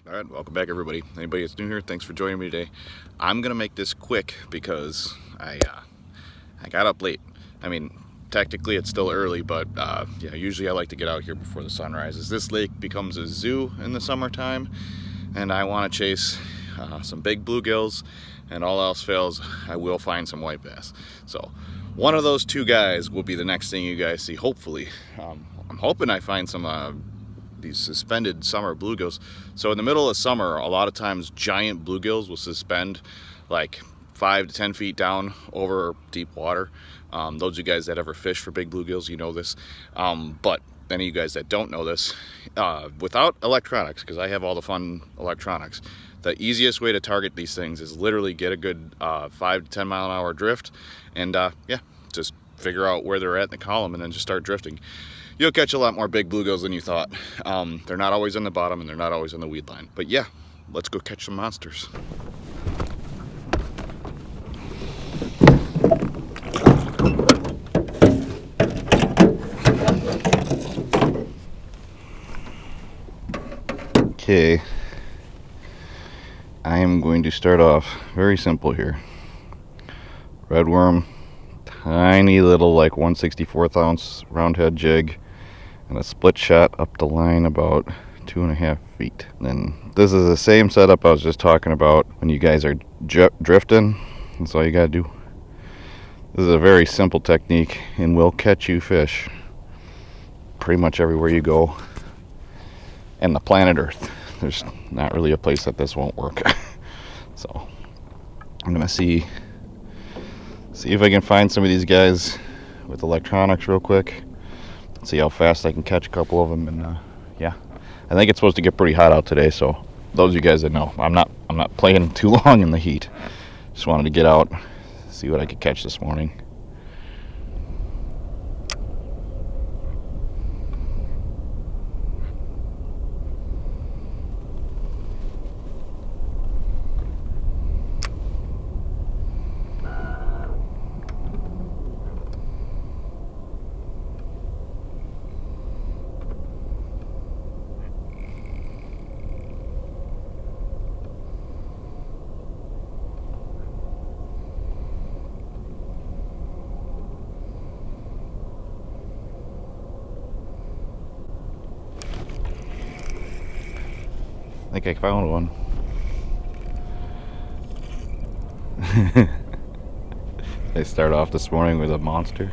All right, welcome back everybody. Anybody that's new here, thanks for joining me today. I'm gonna make this quick because I got up late. I mean, technically it's still early, but yeah, usually I like to get out here before the sun rises. This lake becomes a zoo in the summertime, and I want to chase some big bluegills, and all else fails, I will find some white bass. So one of those two guys will be the next thing you guys see, hopefully. I'm hoping I find some these suspended summer bluegills. So in the middle of summer, a lot of times giant bluegills will suspend like 5 to 10 feet down over deep water. Those of you guys that ever fish for big bluegills, you know this. But any of you guys that don't know this, without electronics, because I have all the fun electronics, the easiest way to target these things is literally get a good 5 to 10 mile an hour drift, and yeah, just figure out where they're at in the column and then just start drifting. You'll catch a lot more big bluegills than you thought. They're not always on the bottom, and they're not always on the weed line. But yeah, let's go catch some monsters. Okay, I am going to start off very simple here. Red worm, tiny little like 1/64 ounce round head jig, and a split shot up the line about 2.5 feet. Then this is the same setup I was just talking about when you guys are drifting. That's all you gotta do. This is a very simple technique and will catch you fish pretty much everywhere you go in the planet Earth. There's not really a place that this won't work. So I'm gonna see if I can find some of these guys with electronics real quick. See how fast I can catch a couple of them, and yeah, I think it's supposed to get pretty hot out today. So those of you guys that know, I'm not playing too long in the heat. Just wanted to get out, see what I could catch this morning. I think I found one. I start off this morning with a monster.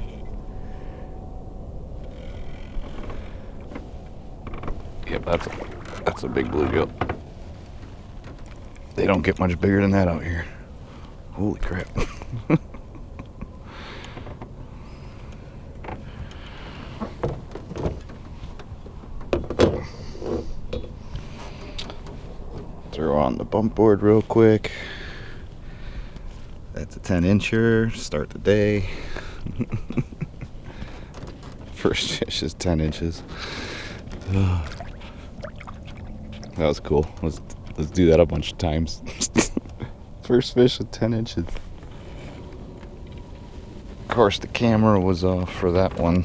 Yep, that's a big bluegill. They don't get much bigger than that out here. Holy crap. Throw on the bump board real quick. That's a 10-incher. Start the day. First fish is 10 inches. That was cool. Let's do that a bunch of times. First fish is 10 inches. Of course, the camera was off for that one.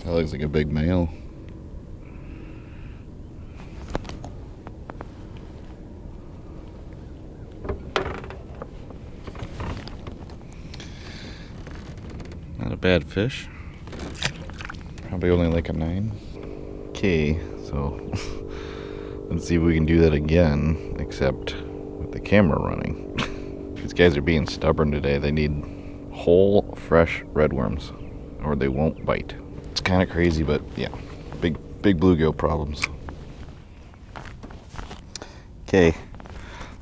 That looks like a big male. Not a bad fish. Probably only like a 9. Okay, so let's see if we can do that again, except with the camera running. These guys are being stubborn today. They need whole, fresh red worms, or they won't bite. It's kind of crazy, but yeah, big bluegill problems. Okay,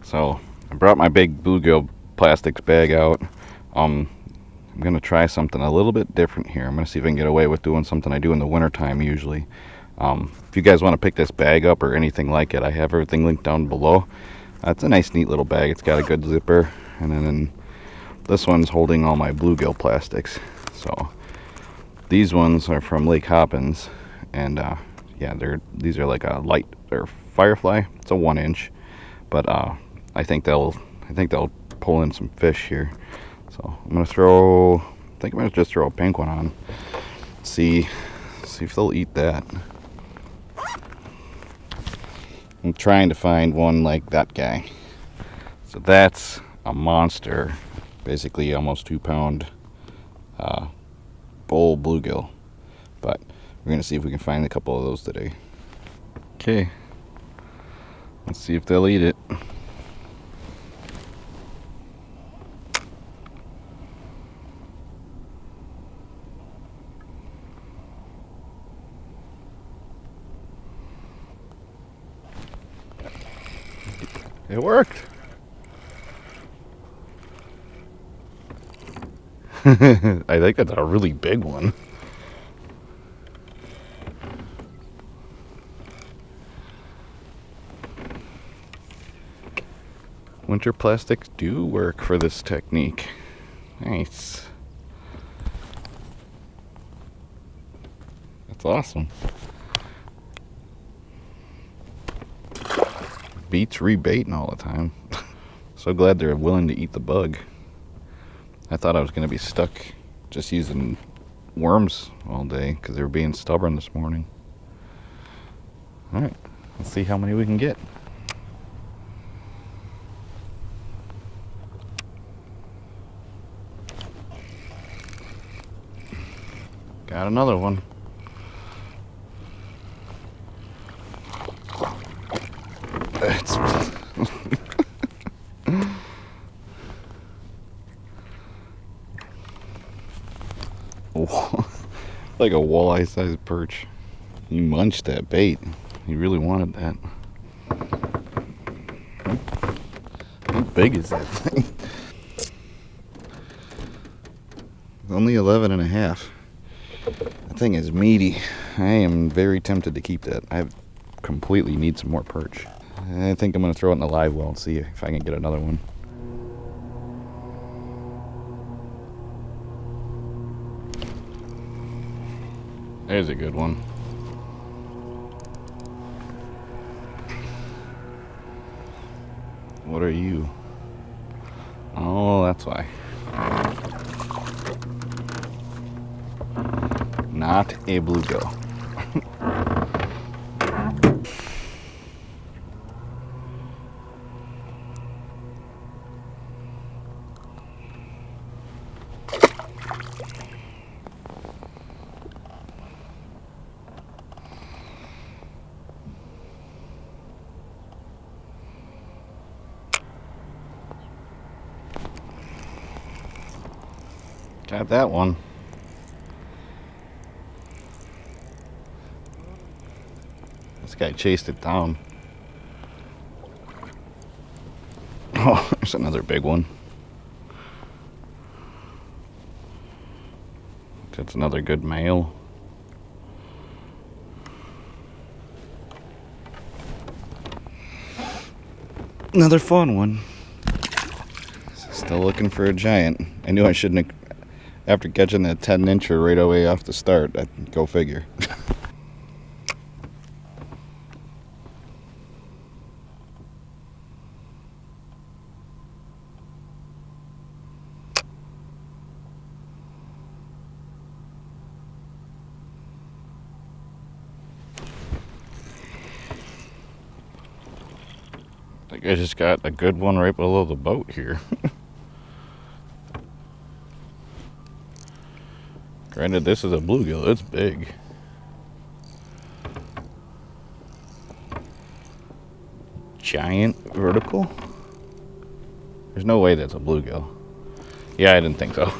so I brought my big bluegill plastics bag out. I'm gonna try something a little bit different here. I'm gonna see if I can get away with doing something I do in the wintertime usually. If you guys want to pick this bag up or anything like it, I have everything linked down below. It's a nice, neat little bag. It's got a good zipper, and then this one's holding all my bluegill plastics. So these ones are from Lake Hoppins, and yeah, these are like a light or firefly. It's a 1-inch, but I think they'll pull in some fish here. So I'm gonna just throw a pink one on. See See if they'll eat that. I'm trying to find one like that guy. So that's a monster, basically almost 2-pound bull bluegill. But we're gonna see if we can find a couple of those today. Okay, let's see if they'll eat it. It worked. I think that's a really big one. Winter plastics do work for this technique. Nice. That's awesome. Beats rebaiting all the time. So glad they're willing to eat the bug. I thought I was going to be stuck just using worms all day because they were being stubborn this morning. Alright, let's see how many we can get. Got another one. It's like a walleye sized perch. He munched that bait. He really wanted that. How big is that thing? Only 11 and a half. That thing is meaty. I am very tempted to keep that. I completely need some more perch. I think I'm going to throw it in the live well and see if I can get another one. There's a good one. What are you? Oh, that's why. Not a bluegill. Got that one. This guy chased it down. Oh, there's another big one. That's another good male. Another fun one. Still looking for a giant. I knew I shouldn't have, after catching that 10-incher right away off the start. I'd go figure. I think I just got a good one right below the boat here. Granted, this is a bluegill, it's big. Giant vertical? There's no way that's a bluegill. Yeah, I didn't think so.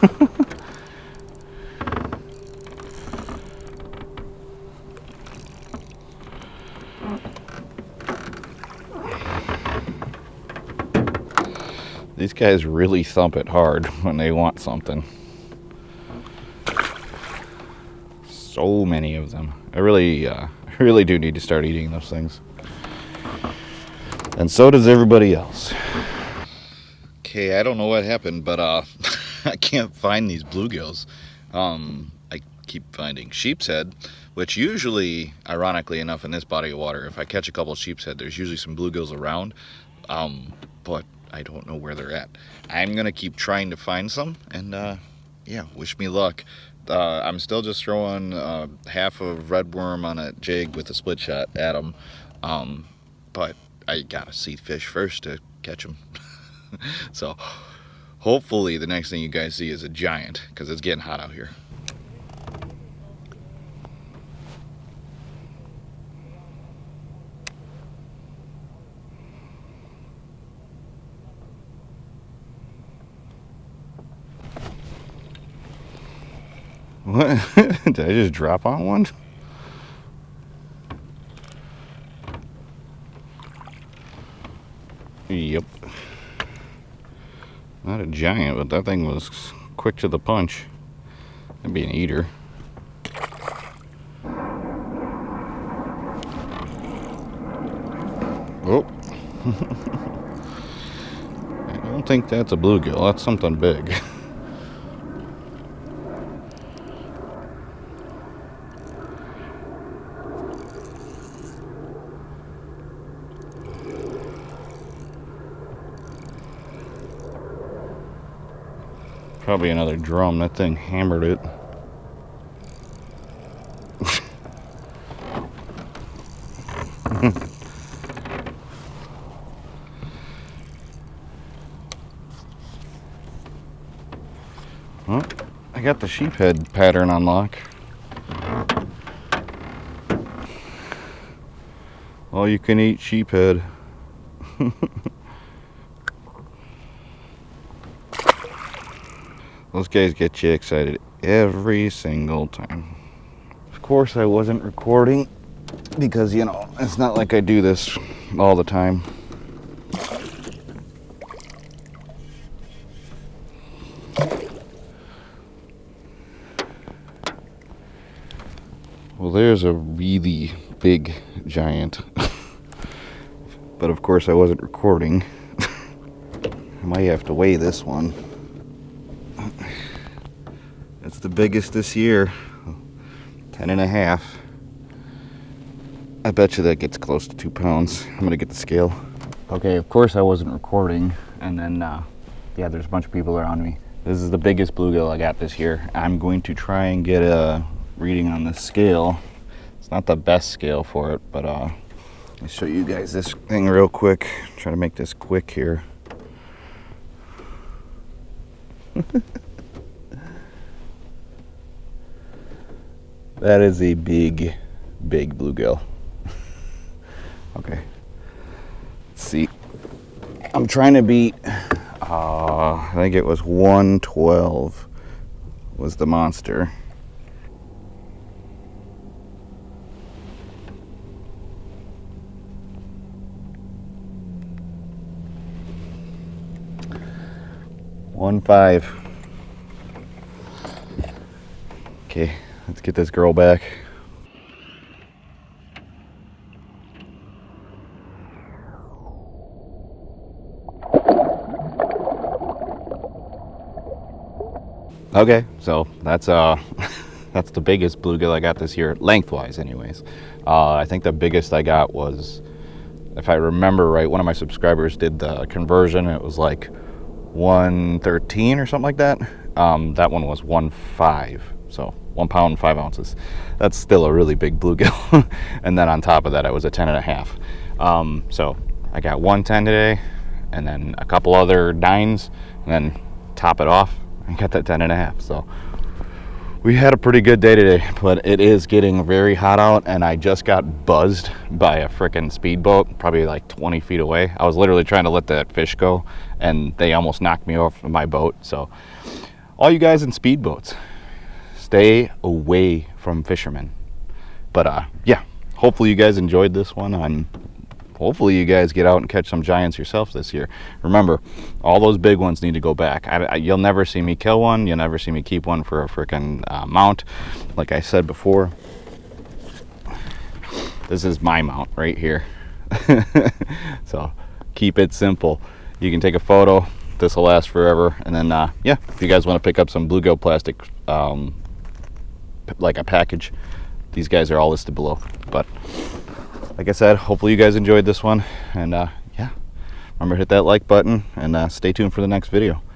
These guys really thump it hard when they want something. So many of them. I really do need to start eating those things. And so does everybody else. Okay, I don't know what happened, but I can't find these bluegills. I keep finding sheep's head, which usually, ironically enough, in this body of water, if I catch a couple sheep's head, there's usually some bluegills around. But I don't know where they're at. I'm gonna keep trying to find some, and yeah, wish me luck. I'm still just throwing half of red worm on a jig with a split shot at them. But I gotta see fish first to catch them. So hopefully the next thing you guys see is a giant, because it's getting hot out here. What? Did I just drop on one? Yep. Not a giant, but that thing was quick to the punch. That'd be an eater. Oh. I don't think that's a bluegill. That's something big. Probably another drum. That thing hammered it. Well, I got the sheephead pattern on lock. All you can eat sheephead. Those guys get you excited every single time. Of course I wasn't recording because, you know, it's not like I do this all the time. Well, there's a really big giant. But of course I wasn't recording. I might have to weigh this one. It's the biggest this year, 10.5. I bet you that gets close to 2 pounds. I'm gonna get the scale. Okay, of course I wasn't recording, and then yeah, there's a bunch of people around me. This is the biggest bluegill I got this year. I'm going to try and get a reading on the scale. It's not the best scale for it, but I'll show you guys this thing real quick. Try to make this quick here. That is a big, big bluegill. Okay. Let's see. I'm trying to beat, I think it was 112 was the monster. One five. Okay, let's get this girl back. Okay, so that's that's the biggest bluegill I got this year, lengthwise anyways. I think the biggest I got was, if I remember right, one of my subscribers did the conversion. It was like 113 or something like that. That one was 1.5, so 1 pound 5 ounces. That's still a really big bluegill. And then on top of that, I was a 10.5. So I got 110 today, and then a couple other 9s, and then top it off, I got that 10.5. So we had a pretty good day today, but it is getting very hot out, and I just got buzzed by a freaking speedboat, probably like 20 feet away. I was literally trying to let that fish go, and they almost knocked me off of my boat. So all you guys in speedboats, stay away from fishermen. But yeah, hopefully you guys enjoyed this one. Hopefully you guys get out and catch some giants yourself this year. Remember, all those big ones need to go back. You'll never see me kill one. You'll never see me keep one for a freaking mount. Like I said before, this is my mount right here. So keep it simple. You can take a photo. This will last forever. And then, yeah, if you guys want to pick up some bluegill plastic, like a package, these guys are all listed below. But like I said, hopefully you guys enjoyed this one, and yeah, remember to hit that like button, and stay tuned for the next video.